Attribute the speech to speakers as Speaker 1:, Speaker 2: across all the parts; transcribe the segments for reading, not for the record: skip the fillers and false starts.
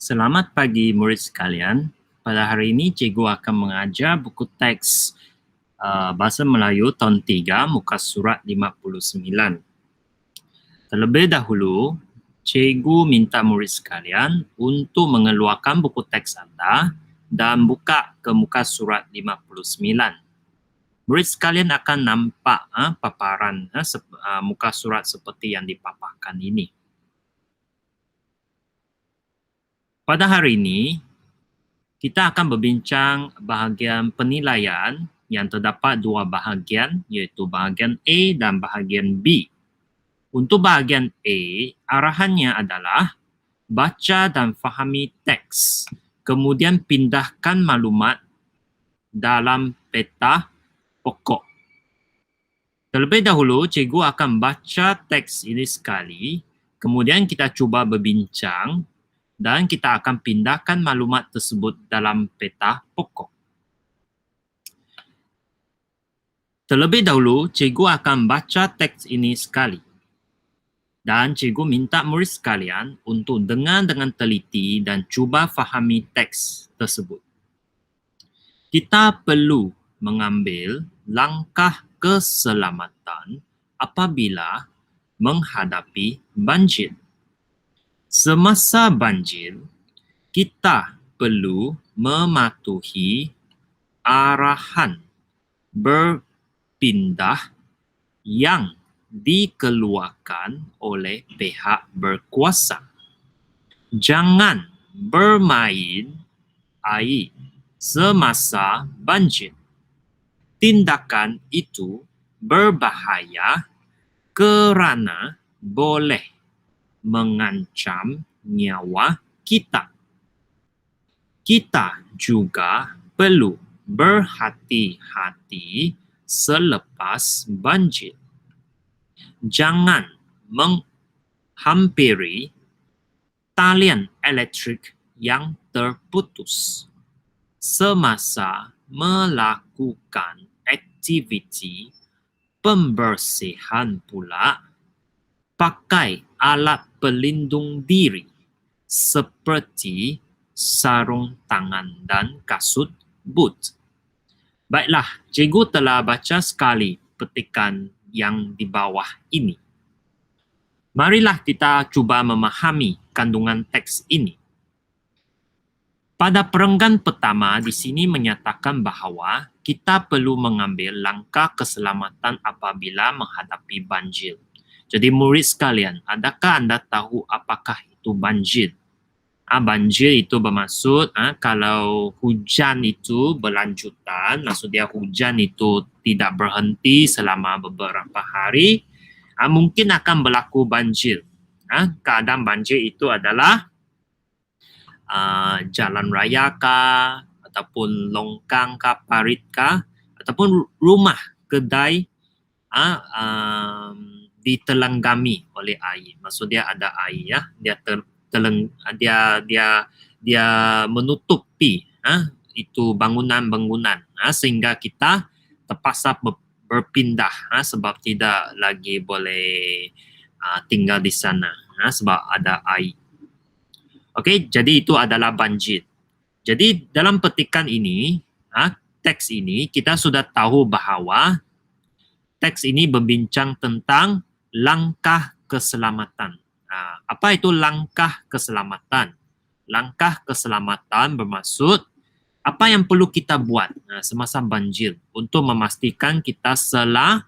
Speaker 1: Selamat pagi murid sekalian. Pada hari ini cikgu akan mengajar buku teks Bahasa Melayu tahun 3 muka surat 59. Terlebih dahulu, cikgu minta murid sekalian untuk mengeluarkan buku teks anda dan buka ke muka surat 59. Murid sekalian akan nampak paparan muka surat seperti yang dipaparkan ini. Pada hari ini, kita akan berbincang bahagian penilaian yang terdapat dua bahagian, iaitu bahagian A dan bahagian B. Untuk bahagian A, arahannya adalah baca dan fahami teks, kemudian pindahkan maklumat dalam peta pokok. Terlebih dahulu, cikgu akan baca teks ini sekali, kemudian kita cuba berbincang dan kita akan pindahkan maklumat tersebut dalam peta pokok. Terlebih dahulu, cikgu akan baca teks ini sekali. Dan cikgu minta murid sekalian untuk dengar dengan teliti dan cuba fahami teks tersebut. Kita perlu mengambil langkah keselamatan apabila menghadapi banjir. Semasa banjir, kita perlu mematuhi arahan berpindah yang dikeluarkan oleh pihak berkuasa. Jangan bermain air semasa banjir. Tindakan itu berbahaya kerana boleh mengancam nyawa kita. Kita juga perlu berhati-hati selepas banjir. Jangan menghampiri talian elektrik yang terputus semasa melakukan aktiviti pembersihan pula. Pakai alat pelindung diri seperti sarung tangan dan kasut boot. Baiklah, cikgu telah baca sekali petikan yang di bawah ini. Marilah kita cuba memahami kandungan teks ini. Pada perenggan pertama di sini menyatakan bahawa kita perlu mengambil langkah keselamatan apabila menghadapi banjir. Jadi murid sekalian, adakah anda tahu apakah itu banjir? Banjir itu bermaksud kalau hujan itu berlanjutan, maksudnya hujan itu tidak berhenti selama beberapa hari, mungkin akan berlaku banjir. Keadaan banjir itu adalah jalan raya kah, ataupun longkang kah, parit kah, ataupun rumah, kedai ditelanggami oleh air. Maksudnya ada air dia menutupi itu bangunan-bangunan sehingga kita terpaksa berpindah sebab tidak lagi boleh tinggal di sana sebab ada air. Okey, jadi itu adalah banjir. Jadi dalam petikan ini, teks ini kita sudah tahu bahawa teks ini berbincang tentang langkah keselamatan. Apa itu langkah keselamatan? Langkah keselamatan bermaksud apa yang perlu kita buat semasa banjir untuk memastikan kita selamat.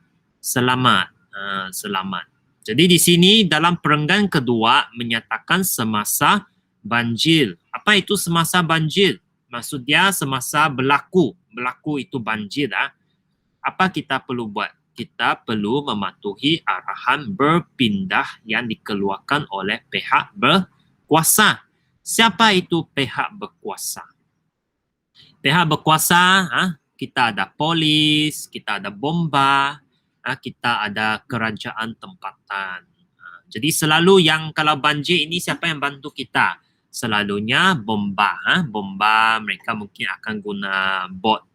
Speaker 1: Jadi di sini dalam perenggan kedua menyatakan semasa banjir. Apa itu semasa banjir? Maksudnya semasa berlaku itu banjir. Apa kita perlu buat? Kita perlu mematuhi arahan berpindah yang dikeluarkan oleh pihak berkuasa. Siapa itu pihak berkuasa? Pihak berkuasa, kita ada polis, kita ada bomba, kita ada kerajaan tempatan. Jadi selalu yang kalau banjir ini siapa yang bantu kita? Selalunya bomba. Bomba mereka mungkin akan guna bot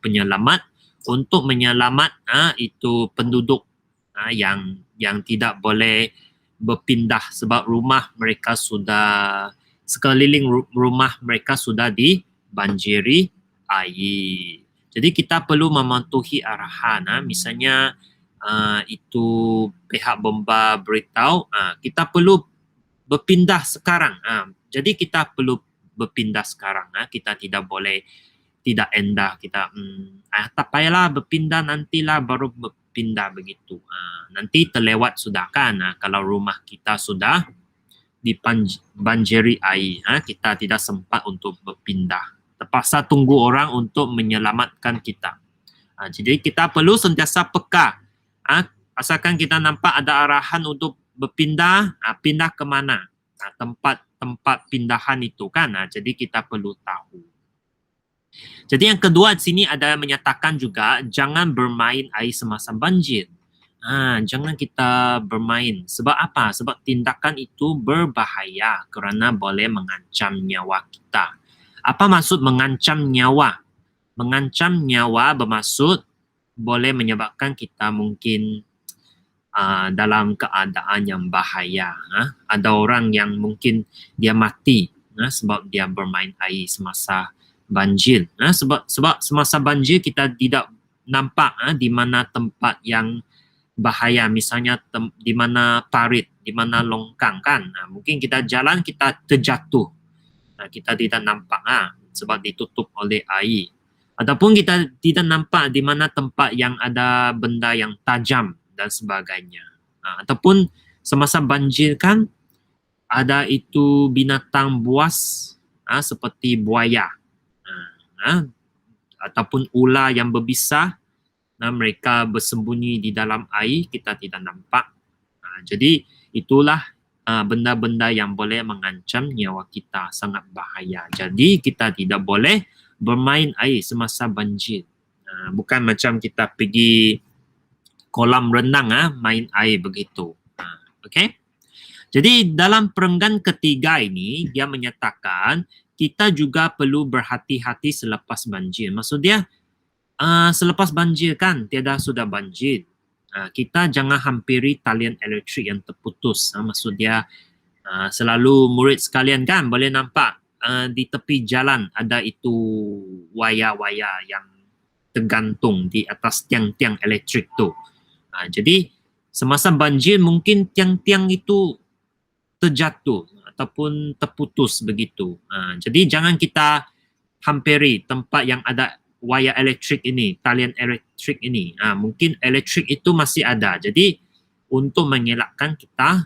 Speaker 1: penyelamat untuk menyelamat itu penduduk yang tidak boleh berpindah sebab rumah mereka sudah sekeliling rumah mereka sudah dibanjiri air. Jadi kita perlu mematuhi arahan. Misalnya itu pihak bomba beritahu kita perlu berpindah sekarang. Jadi kita perlu berpindah sekarang. Kita tidak boleh tidak endah kita tak payahlah berpindah, nantilah baru berpindah begitu. Nanti terlewat sudah kan. Kalau rumah kita sudah dibanjiri air, kita tidak sempat untuk berpindah. Terpaksa tunggu orang untuk menyelamatkan kita. Jadi kita perlu sentiasa peka. Asalkan kita nampak ada arahan untuk berpindah, pindah ke mana? Tempat pindahan itu kan. Jadi kita perlu tahu. Jadi yang kedua di sini ada menyatakan juga jangan bermain air semasa banjir. Jangan kita bermain. Sebab apa? Sebab tindakan itu berbahaya kerana boleh mengancam nyawa kita. Apa maksud mengancam nyawa? Mengancam nyawa bermaksud boleh menyebabkan kita mungkin dalam keadaan yang bahaya. Ada orang yang mungkin dia mati sebab dia bermain air semasa banjir. Sebab semasa banjir kita tidak nampak di mana tempat yang bahaya, misalnya di mana parit, di mana longkang kan. Mungkin kita jalan kita terjatuh. Kita tidak nampak sebab ditutup oleh air. Ataupun kita tidak nampak di mana tempat yang ada benda yang tajam dan sebagainya. Ataupun semasa banjir kan ada itu binatang buas seperti buaya. Ataupun ular yang berbisa, mereka bersembunyi di dalam air, kita tidak nampak. Jadi itulah benda-benda yang boleh mengancam nyawa kita, sangat bahaya. Jadi kita tidak boleh bermain air semasa banjir. Bukan macam kita pergi kolam renang main air begitu. Okay? Jadi dalam perenggan ketiga ini dia menyatakan kita juga perlu berhati-hati selepas banjir. Maksud dia selepas banjir kan, tiada sudah banjir. Kita jangan hampiri talian elektrik yang terputus. Maksud dia selalu murid sekalian kan boleh nampak di tepi jalan ada itu waya-waya yang tergantung di atas tiang-tiang elektrik tu. Jadi semasa banjir mungkin tiang-tiang itu terjatuh ataupun terputus begitu. Jadi jangan kita hampiri tempat yang ada waya elektrik ini, talian elektrik ini. Mungkin elektrik itu masih ada. Jadi untuk mengelakkan kita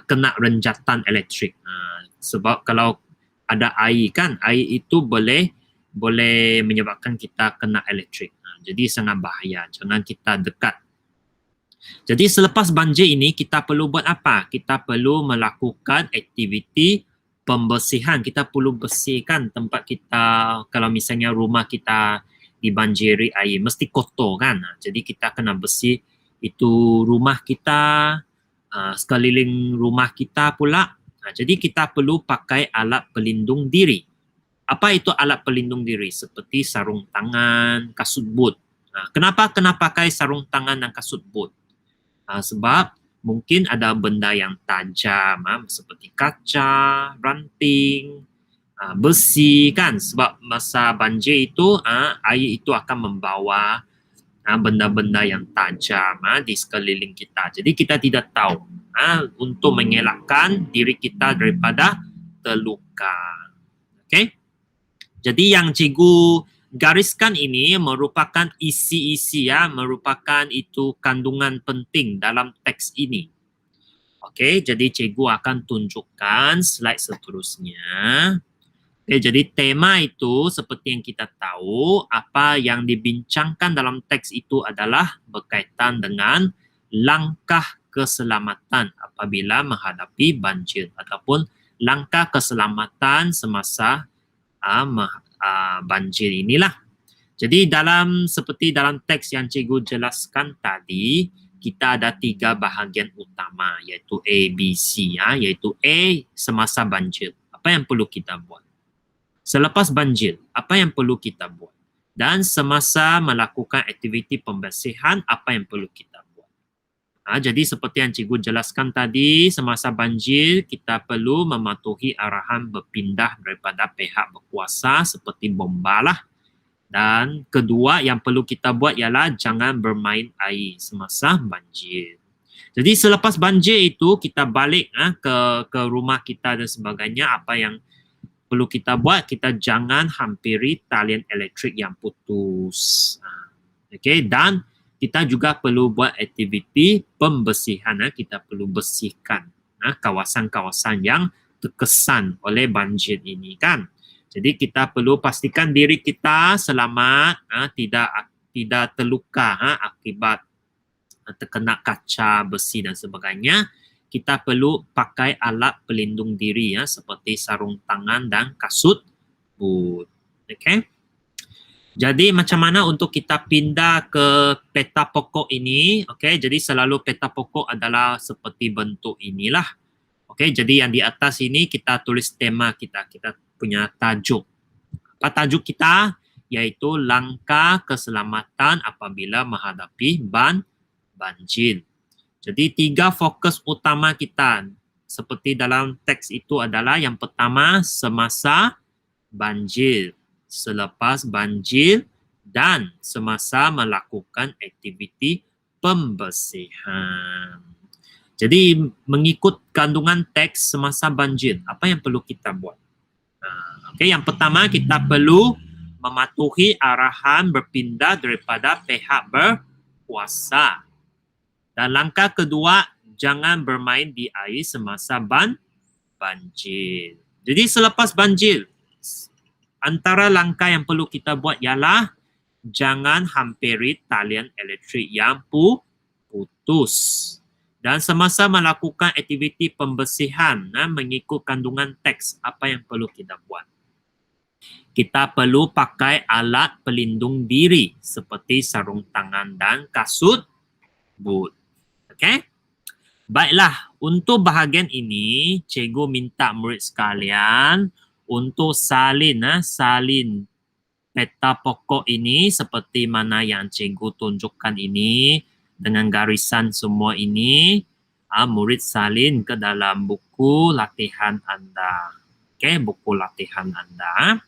Speaker 1: kena renjatan elektrik. Sebab kalau ada air kan, air itu boleh menyebabkan kita kena elektrik. Jadi sangat bahaya. Jangan kita dekat. Jadi selepas banjir ini kita perlu buat apa? Kita perlu melakukan aktiviti pembersihan. Kita perlu bersihkan tempat kita. Kalau misalnya rumah kita dibanjiri air, mesti kotor kan? Jadi kita kena bersih itu rumah kita, sekeliling rumah kita pula. Jadi kita perlu pakai alat pelindung diri. Apa itu alat pelindung diri? Seperti sarung tangan, kasut boot. Kenapa kena pakai sarung tangan dan kasut boot? Sebab mungkin ada benda yang tajam seperti kaca, ranting, besi kan. Sebab masa banjir itu air itu akan membawa benda-benda yang tajam di sekeliling kita. Jadi kita tidak tahu untuk mengelakkan diri kita daripada terluka. Okay? Jadi yang cikgu gariskan ini merupakan isi-isi merupakan itu kandungan penting dalam teks ini. Okey, jadi cikgu akan tunjukkan slide seterusnya. Okay, jadi tema itu seperti yang kita tahu, apa yang dibincangkan dalam teks itu adalah berkaitan dengan langkah keselamatan apabila menghadapi banjir ataupun langkah keselamatan semasa banjir inilah. Jadi seperti dalam teks yang cikgu jelaskan tadi, kita ada 3 bahagian utama iaitu A, B, C. Iaitu A, semasa banjir. Apa yang perlu kita buat? Selepas banjir, apa yang perlu kita buat? Dan semasa melakukan aktiviti pembersihan, apa yang perlu kita buat? Jadi seperti yang cikgu jelaskan tadi, semasa banjir kita perlu mematuhi arahan berpindah daripada pihak berkuasa seperti bomba lah. Dan kedua yang perlu kita buat ialah jangan bermain air semasa banjir. Jadi selepas banjir itu kita balik ke rumah kita dan sebagainya, apa yang perlu kita buat, kita jangan hampiri talian elektrik yang putus. Okay, dan kita juga perlu buat aktiviti pembersihan. Kita perlu bersihkan kawasan-kawasan yang terkesan oleh banjir ini kan. Jadi kita perlu pastikan diri kita selamat, tidak terluka akibat terkena kaca, besi dan sebagainya. Kita perlu pakai alat pelindung diri seperti sarung tangan dan kasut boot. Okay? Jadi macam mana untuk kita pindah ke peta pokok ini? Okay, jadi selalu peta pokok adalah seperti bentuk inilah. Okay, jadi yang di atas ini kita tulis tema kita punya tajuk. Apa tajuk kita? Yaitu langkah keselamatan apabila menghadapi banjir. Jadi 3 fokus utama kita seperti dalam teks itu adalah yang pertama semasa banjir, selepas banjir, dan semasa melakukan aktiviti pembersihan. Jadi mengikut kandungan teks semasa banjir, apa yang perlu kita buat? Okay, yang pertama kita perlu mematuhi arahan berpindah daripada pihak berkuasa. Dan langkah kedua, jangan bermain di air semasa banjir. Jadi selepas banjir, antara langkah yang perlu kita buat ialah jangan hampiri talian elektrik yang putus. Dan semasa melakukan aktiviti pembersihan mengikut kandungan teks, apa yang perlu kita buat? Kita perlu pakai alat pelindung diri seperti sarung tangan dan kasut boot. Okay? Baiklah, untuk bahagian ini, cikgu minta murid sekalian untuk salin peta pokok ini seperti mana yang cikgu tunjukkan ini dengan garisan semua ini, murid salin ke dalam buku latihan anda. Okay, buku latihan anda.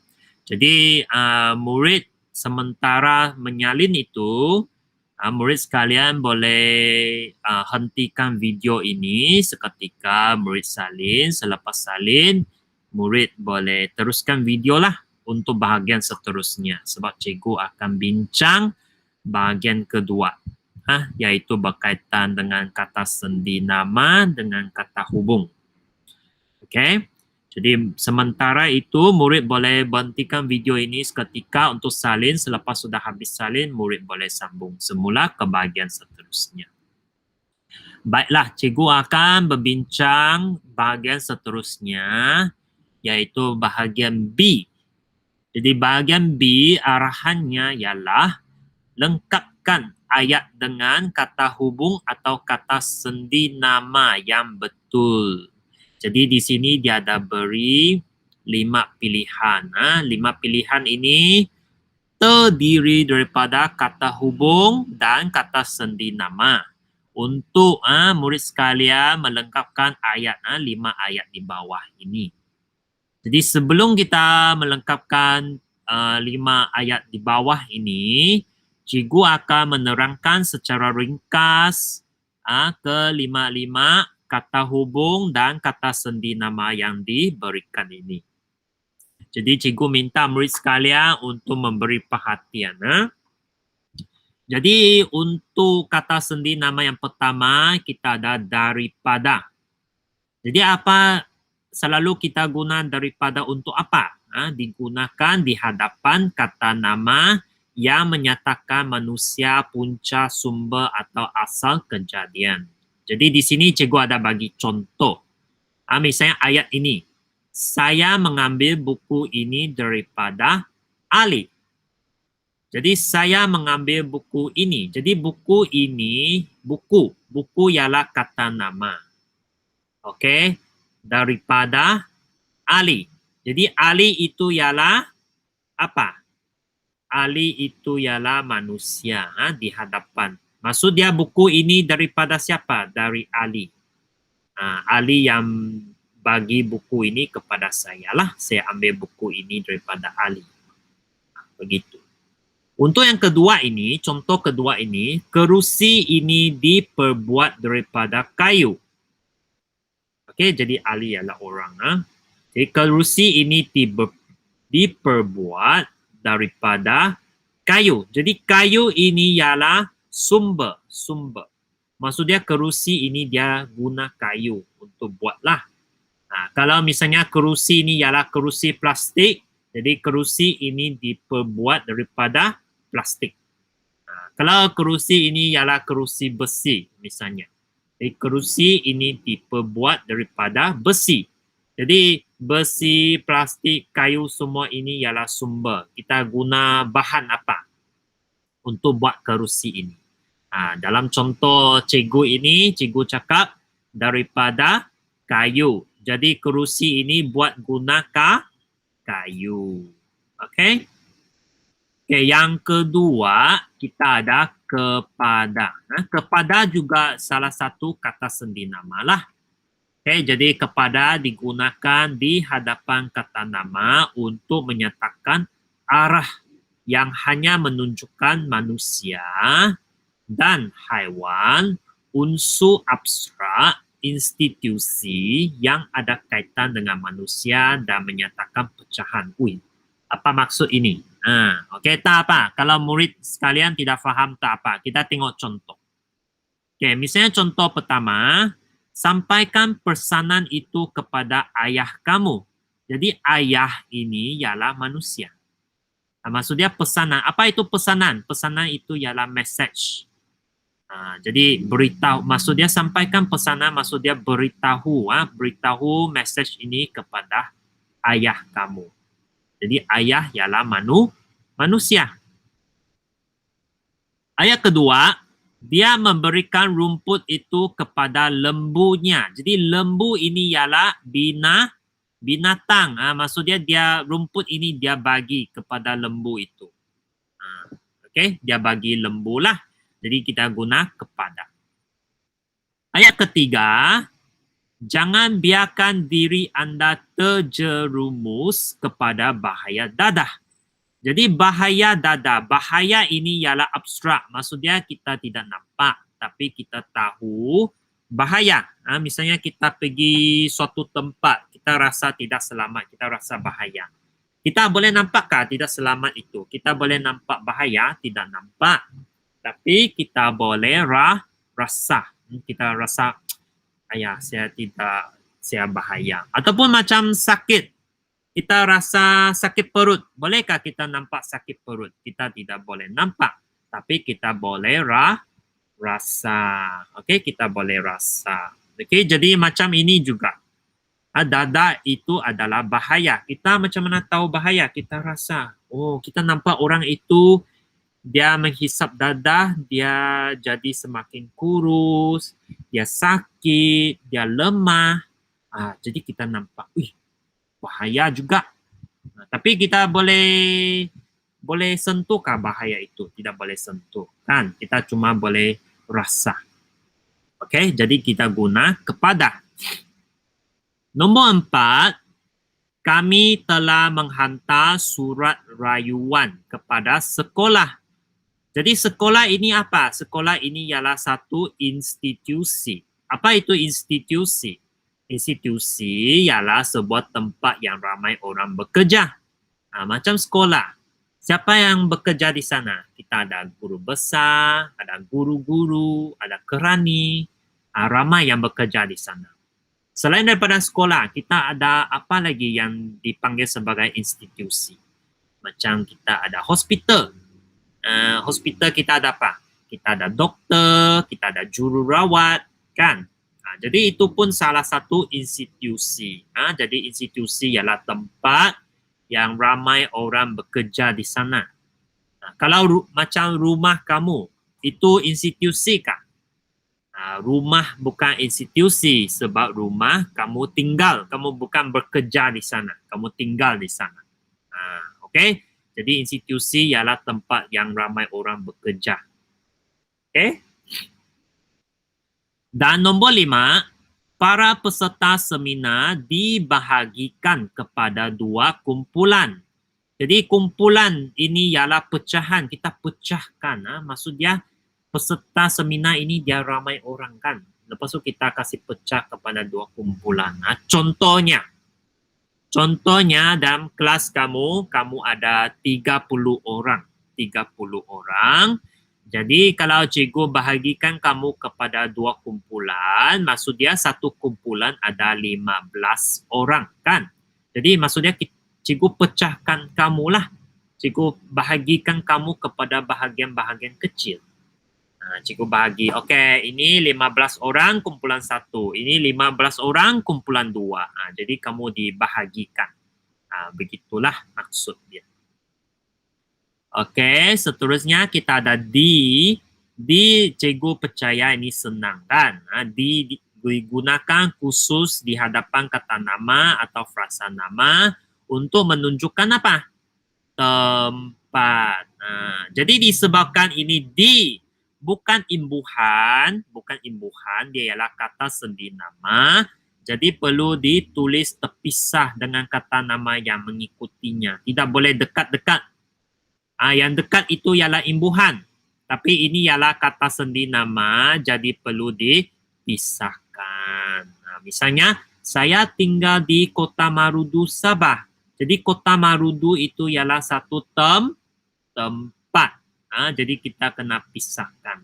Speaker 1: Jadi murid sementara menyalin itu, murid sekalian boleh hentikan video ini seketika murid salin. Selepas salin, murid boleh teruskan video lah untuk bahagian seterusnya. Sebab cikgu akan bincang bahagian kedua. Iaitu berkaitan dengan kata sendi nama dengan kata hubung. Okay. Jadi sementara itu murid boleh berhentikan video ini seketika untuk salin. Selepas sudah habis salin, murid boleh sambung semula ke bahagian seterusnya. Baiklah, cikgu akan berbincang bahagian seterusnya, iaitu bahagian B. Jadi bahagian B arahannya ialah lengkapkan ayat dengan kata hubung atau kata sendi nama yang betul. Jadi di sini dia ada beri 5 pilihan. 5 pilihan ini terdiri daripada kata hubung dan kata sendi nama. Untuk murid sekalian melengkapkan ayat 5 ayat di bawah ini. Jadi sebelum kita melengkapkan 5 ayat di bawah ini, cikgu akan menerangkan secara ringkas ke 5 kata hubung dan kata sendi nama yang diberikan ini. Jadi cikgu minta murid sekalian untuk memberi perhatian. Jadi untuk kata sendi nama yang pertama kita ada daripada. Jadi apa selalu kita guna daripada untuk apa? Digunakan di hadapan kata nama yang menyatakan manusia punca sumber atau asal kejadian. Jadi di sini cikgu ada bagi contoh. Misalnya ayat ini. Saya mengambil buku ini daripada Ali. Jadi saya mengambil buku ini. Jadi buku ini, buku ialah kata nama. Okey. Daripada Ali. Jadi Ali itu ialah apa? Ali itu ialah manusia di hadapan. Maksud dia buku ini daripada siapa? Dari Ali. Ali yang bagi buku ini kepada saya lah. Saya ambil buku ini daripada Ali. Begitu. Untuk yang kedua ini, contoh kedua ini, kerusi ini diperbuat daripada kayu. Okey, jadi Ali adalah orang. Jadi kerusi ini diperbuat daripada kayu. Jadi kayu ini ialah sumber. Maksudnya kerusi ini dia guna kayu untuk buatlah. Kalau misalnya kerusi ini ialah kerusi plastik, jadi kerusi ini diperbuat daripada plastik. Kalau kerusi ini ialah kerusi besi misalnya. Jadi kerusi ini diperbuat daripada besi. Jadi besi, plastik, kayu semua ini ialah sumber. Kita guna bahan apa untuk buat kerusi ini. Dalam contoh cikgu ini, cikgu cakap daripada kayu. Jadi kerusi ini buat guna kayu. Okey? Okay, yang kedua kita ada kepada. Kepada juga salah satu kata sendi nama lah. Okay, jadi kepada digunakan di hadapan kata nama untuk menyatakan arah yang hanya menunjukkan manusia dan haiwan, unsur abstrak, institusi yang ada kaitan dengan manusia dan menyatakan pecahan. Apa maksud ini? Okey, tak apa. Kalau murid sekalian tidak faham, tak apa. Kita tengok contoh. Okey, misalnya contoh pertama, sampaikan pesanan itu kepada ayah kamu. Jadi ayah ini ialah manusia. Maksudnya pesanan. Apa itu pesanan? Pesanan itu ialah message. Jadi beritahu, maksudnya sampaikan pesanan, maksudnya beritahu. Beritahu message ini kepada ayah kamu. Jadi ayah ialah manusia. Ayat kedua, dia memberikan rumput itu kepada lembunya. Jadi lembu ini ialah binatang. Maksudnya dia rumput ini dia bagi kepada lembu itu. Okey, dia bagi lembu lah. Jadi kita guna kepada. Ayat ketiga, jangan biarkan diri anda terjerumus kepada bahaya dadah. Jadi bahaya dadah. Bahaya ini ialah abstrak. Maksudnya kita tidak nampak. Tapi kita tahu bahaya. Misalnya kita pergi suatu tempat. Kita rasa tidak selamat. Kita rasa bahaya. Kita boleh nampakkah tidak selamat itu? Kita boleh nampak bahaya? Tidak nampak. Tapi kita boleh rasa. Kita rasa, saya bahaya. Ataupun macam sakit. Kita rasa sakit perut. Bolehkah kita nampak sakit perut? Kita tidak boleh nampak. Tapi kita boleh rasa. Okey, kita boleh rasa. Okey, jadi macam ini juga. Dadah itu adalah bahaya. Kita macam mana tahu bahaya? Kita rasa. Kita nampak orang itu, dia menghisap dadah, dia jadi semakin kurus, dia sakit, dia lemah. Jadi kita nampak, bahaya juga. Tapi kita boleh sentuhkah bahaya itu? Tidak boleh sentuh. Kan? Kita cuma boleh rasa. Okey, jadi kita guna kepada. Nombor 4, kami telah menghantar surat rayuan kepada sekolah. Jadi sekolah ini apa? Sekolah ini ialah satu institusi. Apa itu institusi? Institusi ialah sebuah tempat yang ramai orang bekerja. Macam sekolah. Siapa yang bekerja di sana? Kita ada guru besar, ada guru-guru, ada kerani. Ramai yang bekerja di sana. Selain daripada sekolah, kita ada apa lagi yang dipanggil sebagai institusi? Macam kita ada hospital. Hospital kita ada apa? Kita ada doktor, kita ada jururawat, kan? Jadi itu pun salah satu institusi. Jadi institusi ialah tempat yang ramai orang bekerja di sana. Kalau macam rumah kamu, itu institusi kah? Rumah bukan institusi sebab rumah kamu tinggal. Kamu bukan bekerja di sana. Kamu tinggal di sana. Okey? Jadi institusi ialah tempat yang ramai orang bekerja. Okey? Dan nombor 5, para peserta seminar dibahagikan kepada 2 kumpulan. Jadi kumpulan ini ialah pecahan, kita pecahkan. Maksud dia peserta seminar ini dia ramai orang kan. Lepas tu kita kasih pecah kepada 2 kumpulan. Contohnya dalam kelas kamu ada 30 orang. 30 orang. Jadi kalau cikgu bahagikan kamu kepada 2 kumpulan, maksud dia satu kumpulan ada 15 orang kan. Jadi maksudnya cikgu pecahkan kamulah. Cikgu bahagikan kamu kepada bahagian-bahagian kecil. Cikgu bahagi, okey, ini 15 orang kumpulan 1. Ini 15 orang kumpulan 2. Jadi kamu dibahagikan. Begitulah maksud dia. Okey, seterusnya kita ada di. Di cikgu percaya ini senang kan. Digunakan khusus di hadapan kata nama atau frasa nama untuk menunjukkan apa? Tempat. Jadi disebabkan ini di bukan imbuhan, dia ialah kata sendi nama. Jadi perlu ditulis terpisah dengan kata nama yang mengikutinya. Tidak boleh dekat-dekat. Yang dekat itu ialah imbuhan. Tapi ini ialah kata sendi nama, jadi perlu dipisahkan. Misalnya, saya tinggal di Kota Marudu, Sabah. Jadi Kota Marudu itu ialah satu tempat. Jadi kita kena pisahkan.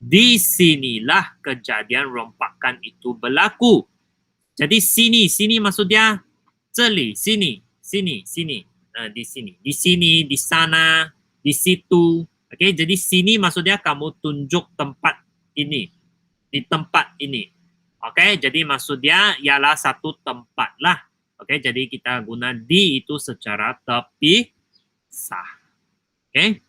Speaker 1: Di sinilah kejadian rompakan itu berlaku. Jadi sini maksudnya celi, sini. Di sini. Di sini, di sana, di situ. Okey, jadi sini maksudnya kamu tunjuk tempat ini. Di tempat ini. Okey, jadi maksud dia ialah satu tempat lah. Okey, jadi kita guna di itu secara terpisah. Okey.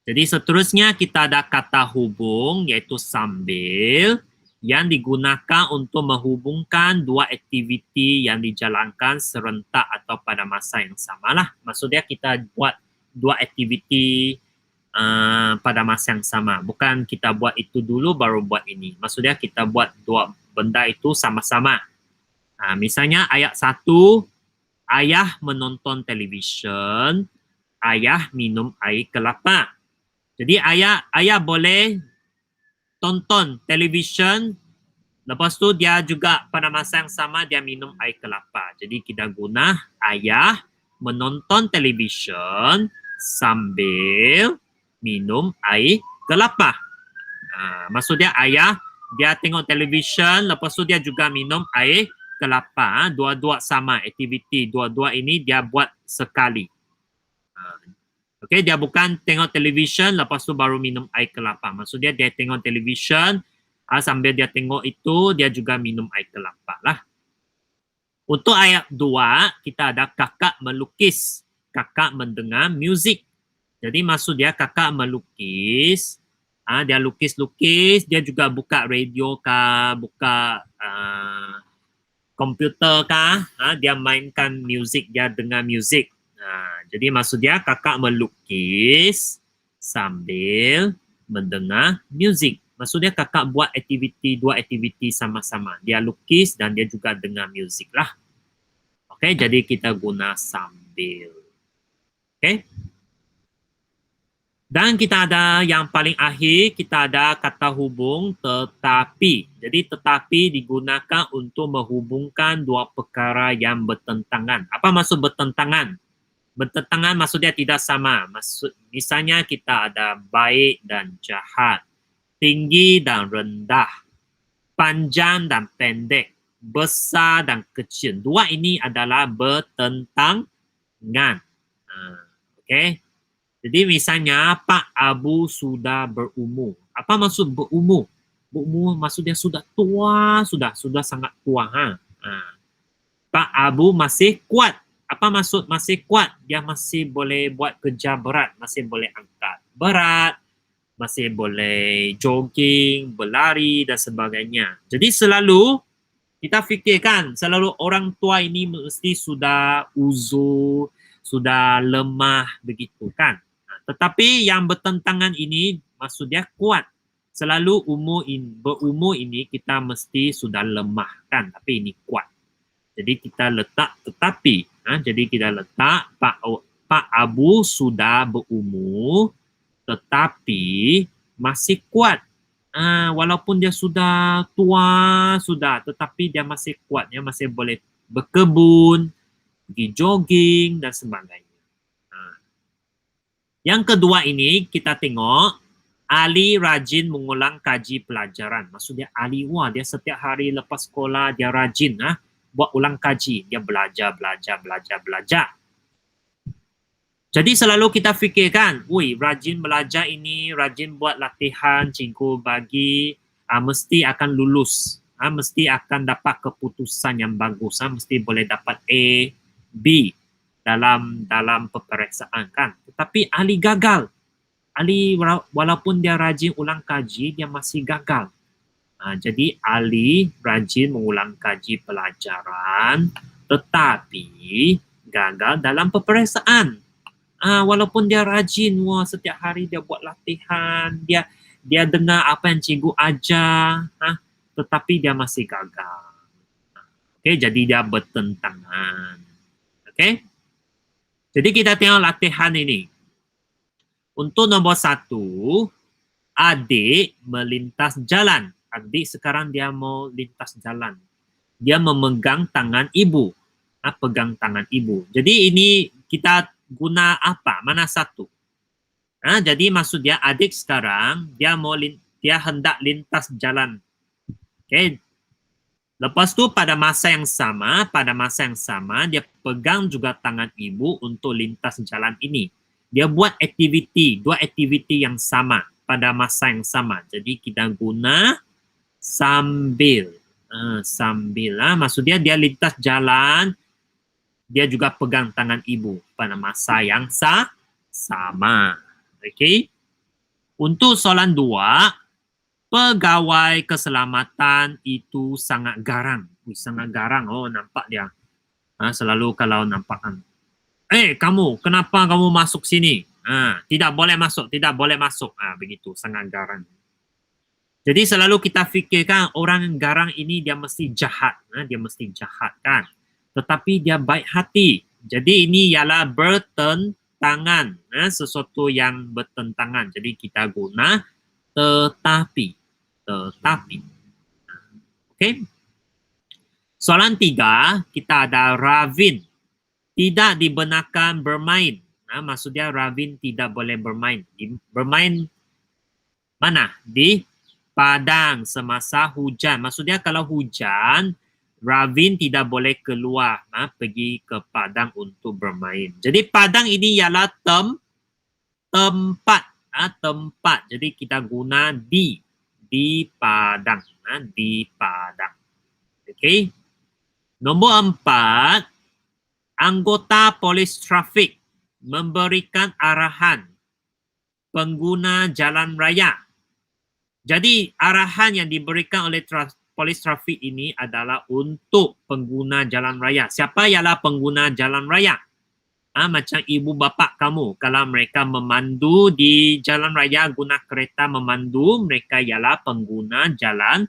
Speaker 1: Jadi seterusnya kita ada kata hubung iaitu sambil yang digunakan untuk menghubungkan 2 aktiviti yang dijalankan serentak atau pada masa yang sama lah. Maksudnya kita buat 2 aktiviti pada masa yang sama. Bukan kita buat itu dulu baru buat ini. Maksudnya kita buat 2 benda itu sama-sama. Misalnya ayat 1, ayah menonton televisyen, ayah minum air kelapa. Jadi ayah boleh tonton televisyen, lepas tu dia juga pada masa yang sama dia minum air kelapa. Jadi kita guna ayah menonton televisyen sambil minum air kelapa. Maksudnya ayah dia tengok televisyen, lepas tu dia juga minum air kelapa. Dua-dua sama aktiviti, dua-dua ini dia buat sekali. Okey, dia bukan tengok televisyen lepas tu baru minum air kelapa. Maksudnya dia tengok televisyen sambil dia tengok itu dia juga minum air kelapa lah. Untuk ayat 2 kita ada kakak melukis, kakak mendengar muzik. Jadi maksud dia kakak melukis, dia lukis-lukis, dia juga buka radio kah, buka komputer kah, dia mainkan muzik, dia dengar muzik. Jadi maksud dia kakak melukis sambil mendengar muzik. Maksudnya kakak buat aktiviti, 2 aktiviti sama-sama. Dia lukis dan dia juga dengar muzik lah. Okey, jadi kita guna sambil. Okey. Dan kita ada yang paling akhir, kita ada kata hubung tetapi. Jadi tetapi digunakan untuk menghubungkan 2 perkara yang bertentangan. Apa maksud bertentangan? Bertentangan maksudnya tidak sama. Misalnya kita ada baik dan jahat, tinggi dan rendah, panjang dan pendek, besar dan kecil. 2 ini adalah bertentangan. Okey. Jadi misalnya Pak Abu sudah berumur. Apa maksud berumur? Berumur maksudnya sudah tua, sudah sangat tua. Pak Abu masih kuat. Apa maksud masih kuat? Dia masih boleh buat kerja berat, masih boleh angkat berat, masih boleh jogging, berlari dan sebagainya. Jadi selalu kita fikirkan, selalu orang tua ini mesti sudah uzur, sudah lemah begitu kan. Tetapi yang bertentangan ini maksud dia kuat. Selalu berumur ini kita mesti sudah lemah kan, tapi ini kuat. Jadi kita letak tetapi, jadi kita letak Pak Abu sudah berumur tetapi masih kuat. Walaupun dia sudah tua sudah, tetapi dia masih kuat, dia masih boleh berkebun, pergi jogging dan sebagainya. Yang kedua ini kita tengok Ali rajin mengulang kaji pelajaran. Maksudnya Ali, wah dia setiap hari lepas sekolah dia rajin buat ulang kaji. Dia belajar. Jadi selalu kita fikirkan, woi rajin belajar ini, rajin buat latihan cikgu bagi, mesti akan lulus. Mesti akan dapat keputusan yang bagus. Mesti boleh dapat A, B dalam peperiksaan kan. Tetapi Ali gagal. Ali walaupun dia rajin ulang kaji, dia masih gagal. Jadi Ali rajin mengulang kaji pelajaran, tetapi gagal dalam peperiksaan. Walaupun dia rajin, wah setiap hari dia buat latihan, dia dengar apa yang cikgu ajar, tetapi dia masih gagal. Okey, jadi dia bertentangan. Okey. Jadi kita tengok latihan ini. Untuk nombor 1, adik melintas jalan. Adik sekarang dia mau lintas jalan. Dia memegang tangan ibu. Pegang tangan ibu. Jadi ini kita guna apa? Mana satu? Jadi maksud dia adik sekarang dia hendak lintas jalan. Okay. Lepas tu pada masa yang sama dia pegang juga tangan ibu untuk lintas jalan ini. Dia buat dua aktiviti yang sama pada masa yang sama. Jadi kita guna sambil. Maksudnya dia lintas jalan, dia juga pegang tangan ibu pada masa yang sama. Okey. Untuk soalan 2, pegawai keselamatan itu sangat garang. Sangat garang. Oh, nampak dia. Selalu kalau nampak kan. Kamu, kenapa kamu masuk sini? Tidak boleh masuk. Begitu, sangat garang. Jadi selalu kita fikirkan orang yang garang ini dia mesti jahat. Dia mesti jahat kan. Tetapi dia baik hati. Jadi ini ialah bertentangan. Sesuatu yang bertentangan. Jadi kita guna tetapi. Okey. Soalan 3, kita ada Ravin. Tidak dibenarkan bermain. Maksudnya Ravin tidak boleh bermain. Bermain mana? Di padang semasa hujan. Maksudnya kalau hujan, Ravin tidak boleh keluar pergi ke padang untuk bermain. Jadi padang ini ialah tempat. Jadi kita guna di padang. Di padang. Okey. Nombor 4. Anggota polis trafik memberikan arahan pengguna jalan raya. Jadi arahan yang diberikan oleh polis trafik ini adalah untuk pengguna jalan raya. Siapa ialah pengguna jalan raya? Macam ibu bapa kamu. Kalau mereka memandu di jalan raya guna kereta memandu, mereka ialah pengguna jalan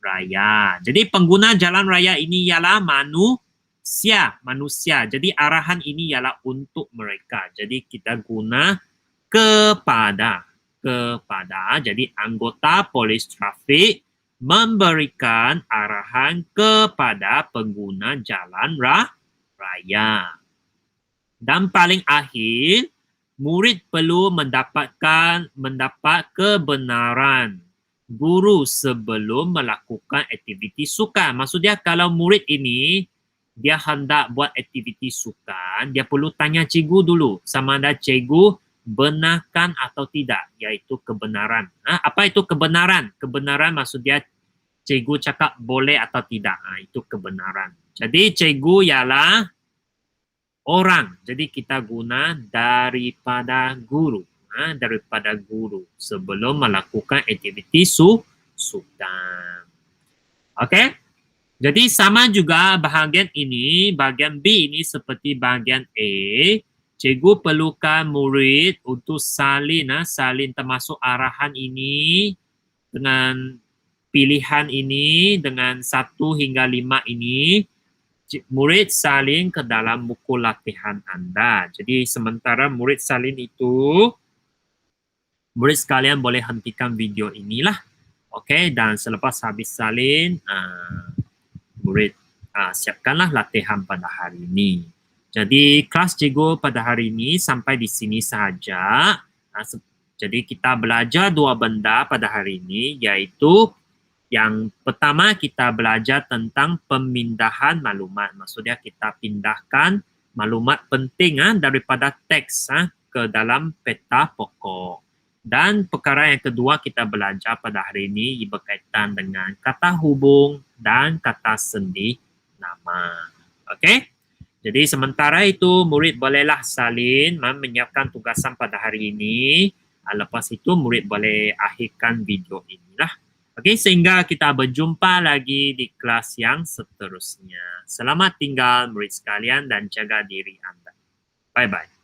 Speaker 1: raya. Jadi pengguna jalan raya ini ialah manusia. Jadi arahan ini ialah untuk mereka. Jadi kita guna kepada. Jadi anggota polis trafik memberikan arahan kepada pengguna jalan raya. Dan paling akhir, murid perlu mendapat kebenaran guru sebelum melakukan aktiviti sukan. Maksudnya kalau murid ini dia hendak buat aktiviti sukan, dia perlu tanya cikgu dulu sama ada cikgu benarkan atau tidak, iaitu kebenaran. Apa itu kebenaran? Kebenaran maksudnya cikgu cakap boleh atau tidak. Itu kebenaran. Jadi cikgu ialah orang. Jadi kita guna daripada guru. Daripada guru sebelum melakukan aktiviti sukan. Okey? Jadi sama juga bahagian ini, bahagian B ini seperti bahagian A. Cikgu perlukan murid untuk salin termasuk arahan ini dengan pilihan ini, dengan 1 hingga 5 ini, murid salin ke dalam buku latihan Anda. Jadi sementara murid salin itu, murid sekalian boleh hentikan video inilah. Okey, dan selepas habis salin, murid siapkanlah latihan pada hari ini. Jadi kelas cikgu pada hari ini sampai di sini sahaja. Jadi kita belajar 2 benda pada hari ini, iaitu yang pertama kita belajar tentang pemindahan maklumat. Maksudnya kita pindahkan maklumat penting daripada teks ke dalam peta pokok. Dan perkara yang kedua kita belajar pada hari ini berkaitan dengan kata hubung dan kata sendi nama. Okey? Jadi sementara itu murid bolehlah salin menyiapkan tugasan pada hari ini. Lepas itu murid boleh akhirkan video inilah. Okey, sehingga kita berjumpa lagi di kelas yang seterusnya. Selamat tinggal murid sekalian dan jaga diri anda. Bye-bye.